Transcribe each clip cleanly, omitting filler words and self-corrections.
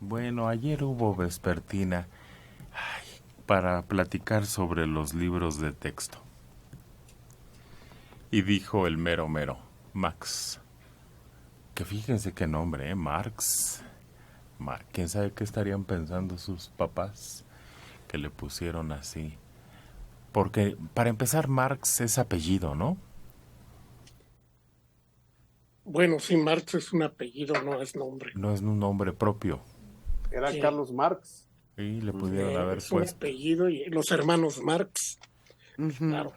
Bueno, ayer hubo vespertina para platicar sobre los libros de texto. Y dijo el mero mero, Max, que fíjense qué nombre, Marx. ¿Quién sabe qué estarían pensando sus papás que le pusieron así? Porque, para empezar, Marx es apellido, ¿no? Bueno, sí, Marx es un apellido, no es nombre. No es un nombre propio. Era Sí, Carlos Marx. Y le pudieron haber es un puesto. apellido y los hermanos Marx, pues Ujú. claro.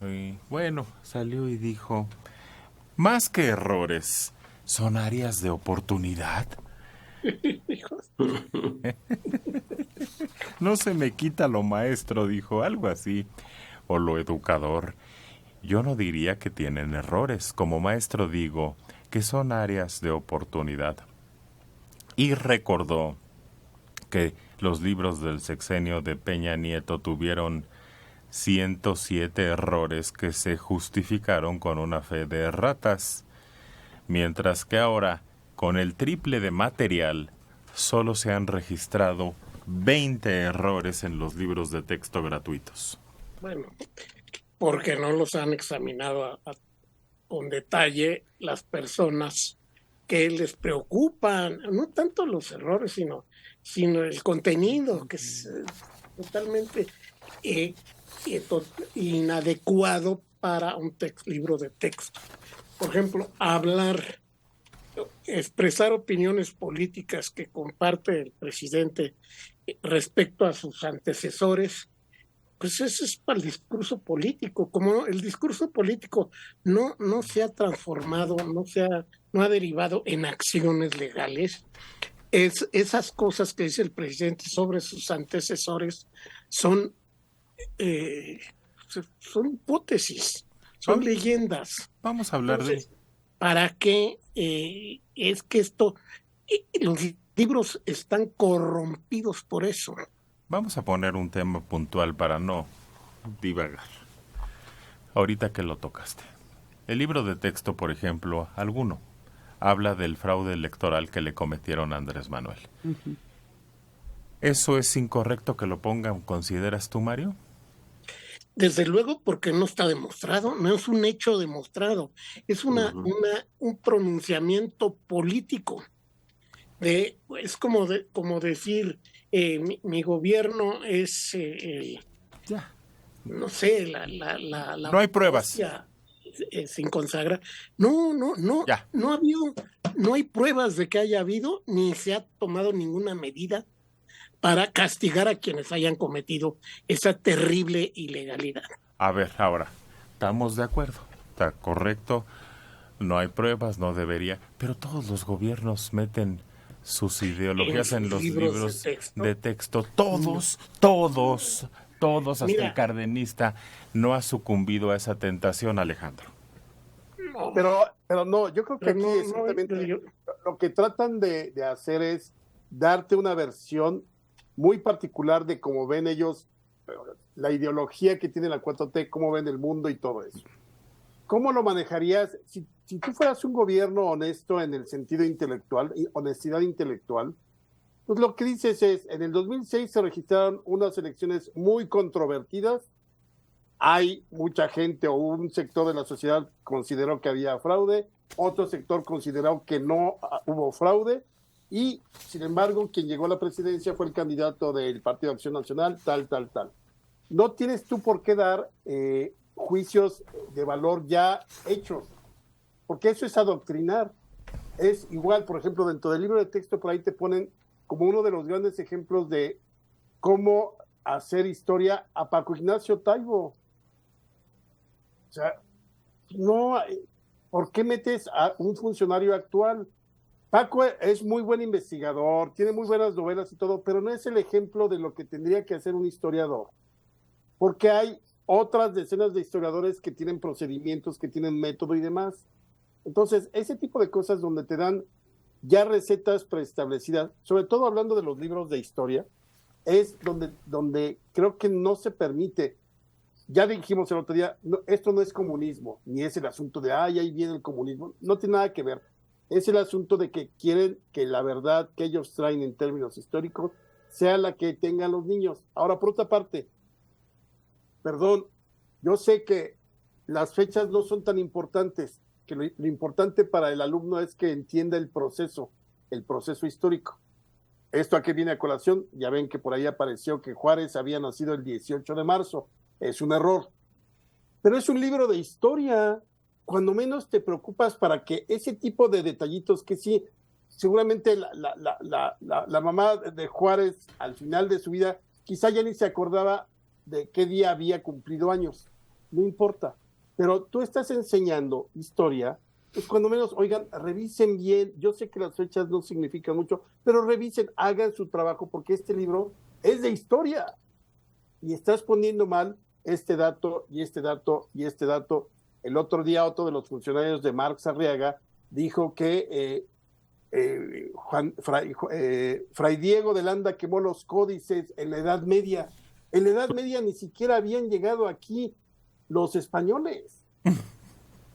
Y bueno, salió y dijo, más que errores, son áreas de oportunidad. Hijos, No se me quita lo maestro, dijo algo así. O lo educador. Yo no diría que tienen errores. Como maestro digo que son áreas de oportunidad. Y recordó que los libros del sexenio de Peña Nieto tuvieron 107 errores que se justificaron con una fe de ratas, mientras que ahora, con el triple de material, solo se han registrado 20 errores en los libros de texto gratuitos. bueno, porque no los han examinado con detalle las personas que les preocupan, no tanto los errores, sino el contenido, que es totalmente eh, inadecuado para un libro de texto. Por ejemplo, expresar opiniones políticas que comparte el presidente respecto a sus antecesores, pues eso es para el discurso político. Como el discurso político no se ha transformado, no ha derivado en acciones legales, esas cosas que dice el presidente sobre sus antecesores son, eh, son hipótesis, son Vam- leyendas. Vamos a hablar de... Entonces, ¿para qué es que los libros están corrompidos por eso? Vamos a poner un tema puntual para no divagar. Ahorita que lo tocaste. El libro de texto, por ejemplo, alguno, habla del fraude electoral que le cometieron a Andrés Manuel. ¿Eso es incorrecto que lo pongan, consideras tú, Mario? Desde luego, porque no está demostrado, no es un hecho demostrado, es un pronunciamiento político. Es como decir, mi gobierno es, Ya. no sé, No hay pruebas. hostia, sin consagra. No, Ya. no hay pruebas de que haya habido, ni se ha tomado ninguna medida para castigar a quienes hayan cometido esa terrible ilegalidad. A ver, ahora, estamos de acuerdo. Está correcto. No hay pruebas, no debería. Pero todos los gobiernos meten sus ideologías en los libros de texto. Todos, hasta el Mira, cardenista no ha sucumbido a esa tentación, Alejandro. no, Pero no, yo creo que pero aquí exactamente lo que tratan de hacer es darte una versión muy particular de cómo ven ellos la ideología que tiene la 4T, cómo ven el mundo y todo eso. ¿Cómo lo manejarías si tú fueras un gobierno honesto en el sentido intelectual, honestidad intelectual? Pues lo que dices es, en el 2006 se registraron unas elecciones muy controvertidas, hay mucha gente o un sector de la sociedad consideró que había fraude, otro sector consideró que no hubo fraude, y sin embargo quien llegó a la presidencia fue el candidato del Partido de Acción Nacional, tal. No tienes tú por qué dar juicios de valor ya hechos, porque eso es adoctrinar. Es igual, por ejemplo, dentro del libro de texto por ahí te ponen como uno de los grandes ejemplos de cómo hacer historia a Paco Ignacio Taibo. O sea, no, ¿por qué metes a un funcionario actual? Paco es muy buen investigador, tiene muy buenas novelas y todo, pero no es el ejemplo de lo que tendría que hacer un historiador, porque hay otras decenas de historiadores que tienen procedimientos, que tienen método y demás. Entonces, ese tipo de cosas donde te dan ya recetas preestablecidas, sobre todo hablando de los libros de historia, es donde creo que no se permite. Ya dijimos el otro día, no, esto no es comunismo, ni es el asunto de, ay, ahí viene el comunismo, no tiene nada que ver. Es el asunto de que quieren que la verdad que ellos traen en términos históricos sea la que tengan los niños. Ahora, por otra parte, perdón, yo sé que las fechas no son tan importantes, que lo importante para el alumno es que entienda el proceso histórico. ¿Esto a qué viene a colación? Ya ven que por ahí apareció que Juárez había nacido el 18 de marzo. Es un error. Pero es un libro de historia. Cuando menos te preocupas para que ese tipo de detallitos que sí, seguramente la mamá de Juárez al final de su vida quizá ya ni se acordaba de qué día había cumplido años. No importa. Pero tú estás enseñando historia, pues cuando menos, oigan, revisen bien. Yo sé que las fechas no significan mucho, pero revisen, hagan su trabajo, porque este libro es de historia. Y estás poniendo mal este dato y este dato y este dato. El otro día otro de los funcionarios de Marx Arriaga dijo que Fray Diego de Landa quemó los códices en la Edad Media. En la Edad Media ni siquiera habían llegado aquí los españoles.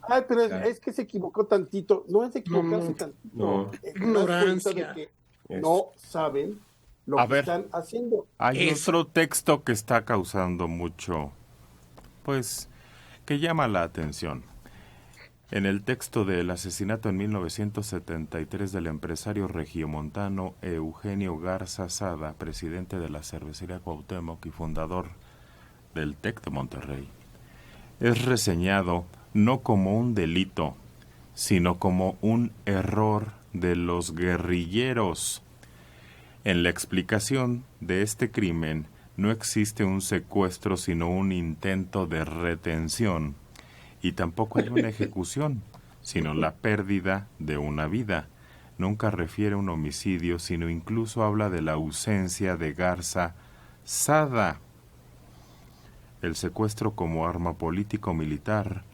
Ay, pero es que se equivocó tantito. No es equivocarse tantito. Ignorancia. De que no saben lo que están haciendo. Hay otro texto que está causando mucho, pues, que llama la atención. En el texto del asesinato en 1973 del empresario regiomontano Eugenio Garza Sada, presidente de la cervecería Cuauhtémoc y fundador del TEC de Monterrey, es reseñado no como un delito, sino como un error de los guerrilleros. En la explicación de este crimen no existe un secuestro, sino un intento de retención. Y tampoco hay una ejecución, sino la pérdida de una vida. Nunca refiere a un homicidio, sino incluso habla de la ausencia de Garza Sada. El secuestro como arma político-militar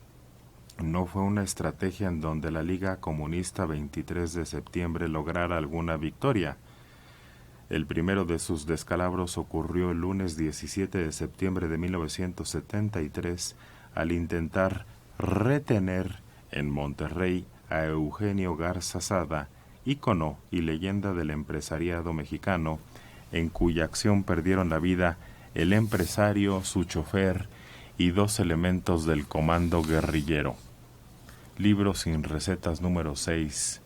no fue una estrategia en donde la Liga Comunista 23 de septiembre lograra alguna victoria. El primero de sus descalabros ocurrió el lunes 17 de septiembre de 1973 al intentar retener en Monterrey a Eugenio Garza Sada, ícono y leyenda del empresariado mexicano, en cuya acción perdieron la vida el empresario, su chofer y 2 elementos del comando guerrillero. Libro sin recetas número 6,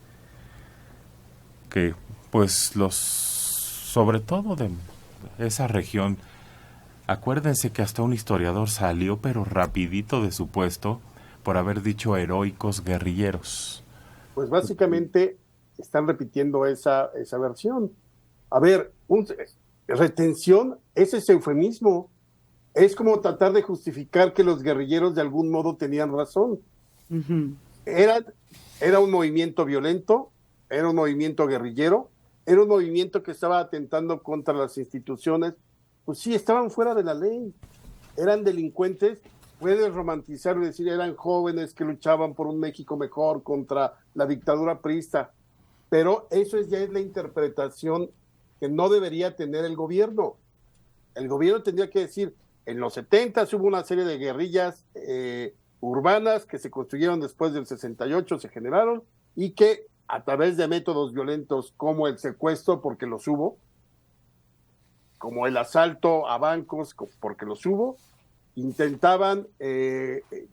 que pues sobre todo de esa región, acuérdense que hasta un historiador salió pero rapidito de su puesto por haber dicho heroicos guerrilleros. Pues básicamente están repitiendo esa versión. A ver, retención, ese es eufemismo. Es como tratar de justificar que los guerrilleros de algún modo tenían razón. Uh-huh. Era un movimiento violento, era un movimiento guerrillero, era un movimiento que estaba atentando contra las instituciones. Pues sí, estaban fuera de la ley, eran delincuentes. Puedes romantizar y decir, eran jóvenes que luchaban por un México mejor contra la dictadura priista, pero eso ya es la interpretación que no debería tener el gobierno. El gobierno tendría que decir, en los 70 hubo una serie de guerrillas urbanas que se construyeron después del 68, se generaron, y que a través de métodos violentos como el secuestro, porque los hubo, como el asalto a bancos, porque los hubo, intentaban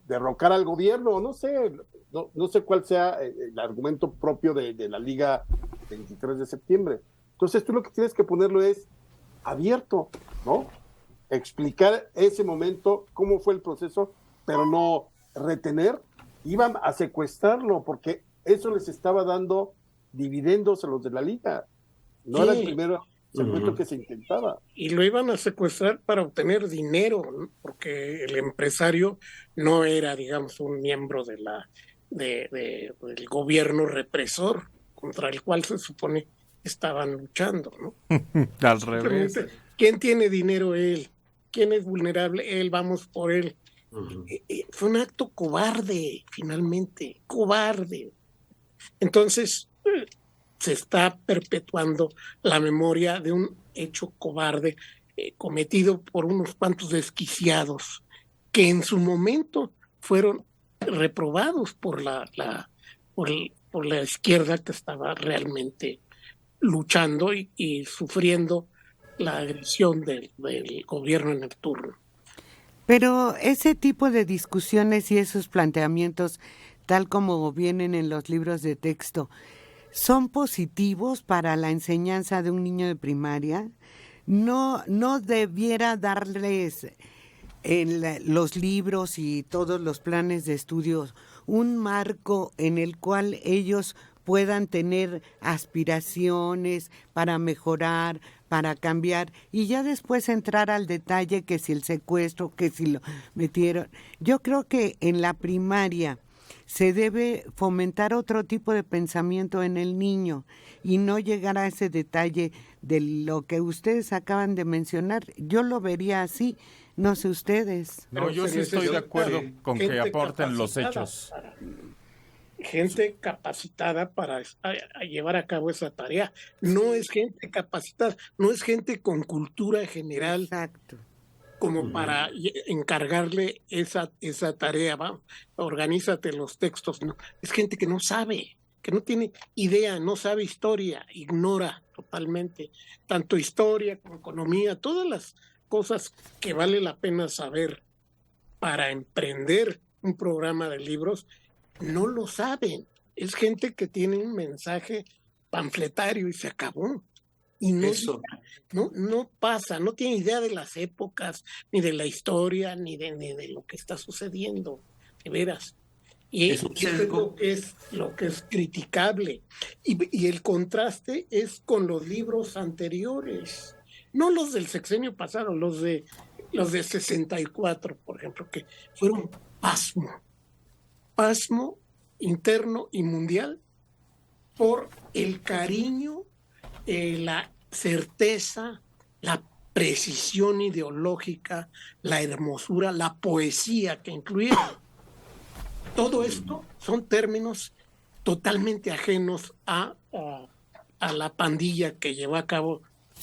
derrocar al gobierno. No sé cuál sea el argumento propio de la Liga 23 de septiembre. Entonces tú lo que tienes que ponerlo es abierto, ¿no? Explicar ese momento, cómo fue el proceso, pero no retener. Iban a secuestrarlo porque eso les estaba dando dividendos a los de la Liga. No era el primero secuestro que se intentaba. Y lo iban a secuestrar para obtener dinero, ¿no? Porque el empresario no era, digamos, un miembro del gobierno represor contra el cual se supone estaban luchando, ¿no? Al revés. ¿Quién tiene dinero? Él. ¿Quién es vulnerable? Él, vamos por él. Uh-huh. Fue un acto cobarde, finalmente, cobarde. Entonces, se está perpetuando la memoria de un hecho cobarde cometido por unos cuantos desquiciados que en su momento fueron reprobados por por la izquierda que estaba realmente luchando y sufriendo la agresión del gobierno en el turno. Pero ese tipo de discusiones y esos planteamientos, tal como vienen en los libros de texto, ¿son positivos para la enseñanza de un niño de primaria? No debiera darles en los libros y todos los planes de estudios un marco en el cual ellos puedan tener aspiraciones para mejorar, para cambiar, y ya después entrar al detalle que si el secuestro, que si lo metieron. Yo creo que en la primaria se debe fomentar otro tipo de pensamiento en el niño y no llegar a ese detalle de lo que ustedes acaban de mencionar. Yo lo vería así, no sé ustedes. No, yo sí estoy de acuerdo con que aporten los hechos. Gente capacitada para a llevar a cabo esa tarea. No es gente capacitada, no es gente con cultura general. Exacto. Como para encargarle esa tarea, va, organízate los textos. No, es gente que no sabe, que no tiene idea, no sabe historia, ignora totalmente, tanto historia como economía, todas las cosas que vale la pena saber para emprender un programa de libros, no lo saben. Es gente que tiene un mensaje panfletario y se acabó. Y no pasa, no tiene idea de las épocas, ni de la historia, ni de lo que está sucediendo, de veras. Y eso es lo que es criticable. Y el contraste es con los libros anteriores, no los del sexenio pasado, los de 64, por ejemplo, que fueron pasmo interno y mundial por el cariño, la certeza, la precisión ideológica, la hermosura, la poesía que incluye. Todo esto son términos totalmente ajenos a la pandilla que lleva a cabo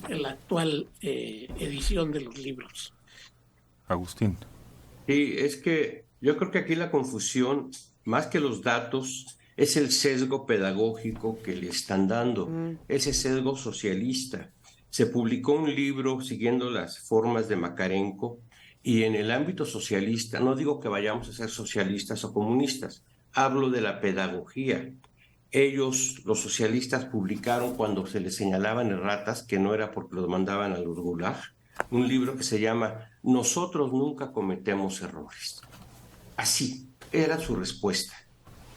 la actual edición de los libros. Agustín. Sí, es que yo creo que aquí la confusión, más que los datos, es el sesgo pedagógico que le están dando, ese sesgo socialista. Se publicó un libro siguiendo las formas de Makarenko y en el ámbito socialista, no digo que vayamos a ser socialistas o comunistas, hablo de la pedagogía. Ellos, los socialistas, publicaron cuando se les señalaban erratas, que no era porque los mandaban a los gulag, un libro que se llama Nosotros nunca cometemos errores. Así era su respuesta,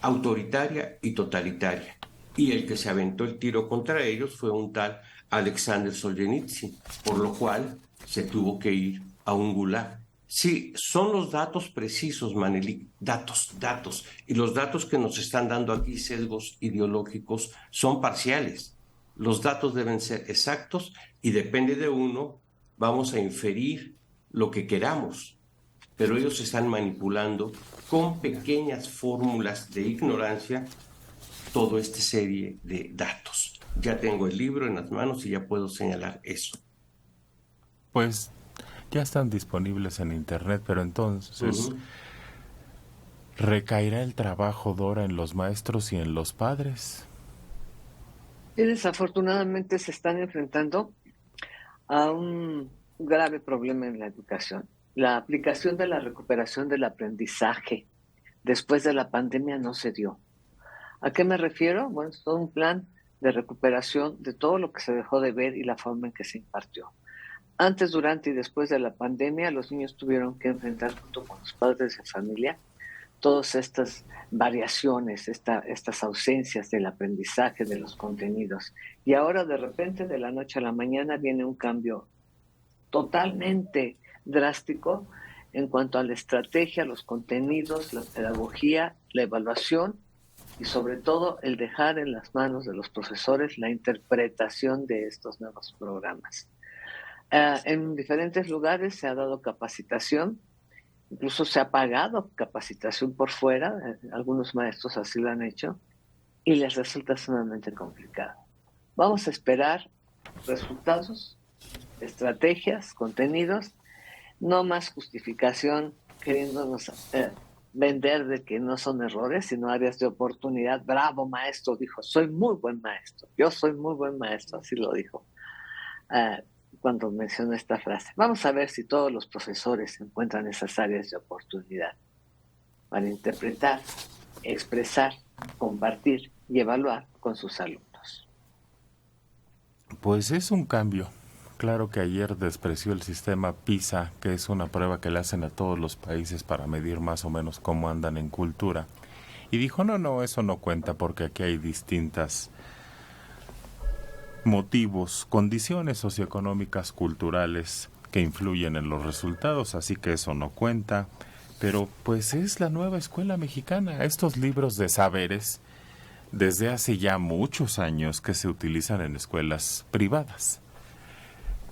autoritaria y totalitaria. Y el que se aventó el tiro contra ellos fue un tal Alexander Solzhenitsyn, por lo cual se tuvo que ir a un gulag. Sí, son los datos precisos, Manelik, datos. Y los datos que nos están dando aquí, sesgos ideológicos, son parciales. Los datos deben ser exactos y depende de uno, vamos a inferir lo que queramos. Pero ellos están manipulando con pequeñas fórmulas de ignorancia toda esta serie de datos. Ya tengo el libro en las manos y ya puedo señalar eso. Pues ya están disponibles en internet, pero entonces ¿recaerá el trabajo, Dora, en los maestros y en los padres? Y desafortunadamente se están enfrentando a un grave problema en la educación. La aplicación de la recuperación del aprendizaje después de la pandemia no se dio. ¿A qué me refiero? Bueno, es todo un plan de recuperación de todo lo que se dejó de ver y la forma en que se impartió. Antes, durante y después de la pandemia, los niños tuvieron que enfrentar junto con los padres de familia todas estas variaciones, estas ausencias del aprendizaje de los contenidos. Y ahora, de repente, de la noche a la mañana, viene un cambio totalmente drástico en cuanto a la estrategia, los contenidos, la pedagogía, la evaluación y sobre todo el dejar en las manos de los profesores la interpretación de estos nuevos programas. En diferentes lugares se ha dado capacitación, incluso se ha pagado capacitación por fuera, algunos maestros así lo han hecho, y les resulta sumamente complicado. Vamos a esperar resultados, estrategias, contenidos, no más justificación queriéndonos vender de que no son errores, sino áreas de oportunidad. Bravo, maestro, dijo, soy muy buen maestro, yo soy muy buen maestro, así lo dijo cuando mencionó esta frase. Vamos a ver si todos los profesores encuentran esas áreas de oportunidad para interpretar, expresar, compartir y evaluar con sus alumnos. Pues es un cambio. Claro que ayer despreció el sistema PISA, que es una prueba que le hacen a todos los países para medir más o menos cómo andan en cultura. Y dijo, no, eso no cuenta porque aquí hay distintas motivos, condiciones socioeconómicas, culturales que influyen en los resultados, así que eso no cuenta. Pero pues es la nueva escuela mexicana. Estos libros de saberes, desde hace ya muchos años que se utilizan en escuelas privadas.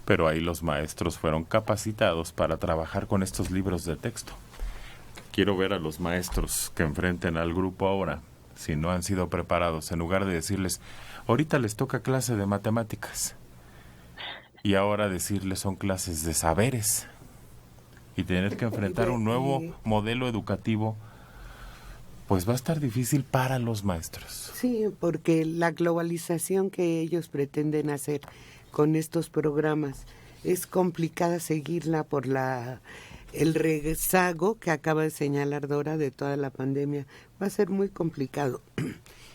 Pero ahí los maestros fueron capacitados para trabajar con estos libros de texto. Quiero ver a los maestros que enfrenten al grupo ahora, si no han sido preparados, en lugar de decirles, ahorita les toca clase de matemáticas, y ahora decirles son clases de saberes, y tener que enfrentar un nuevo modelo educativo, pues va a estar difícil para los maestros. Sí, porque la globalización que ellos pretenden hacer con estos programas es complicada seguirla por el rezago que acaba de señalar Dora de toda la pandemia. Va a ser muy complicado.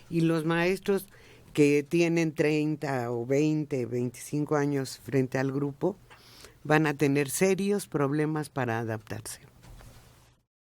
Y los maestros que tienen 30 o 20, 25 años frente al grupo van a tener serios problemas para adaptarse.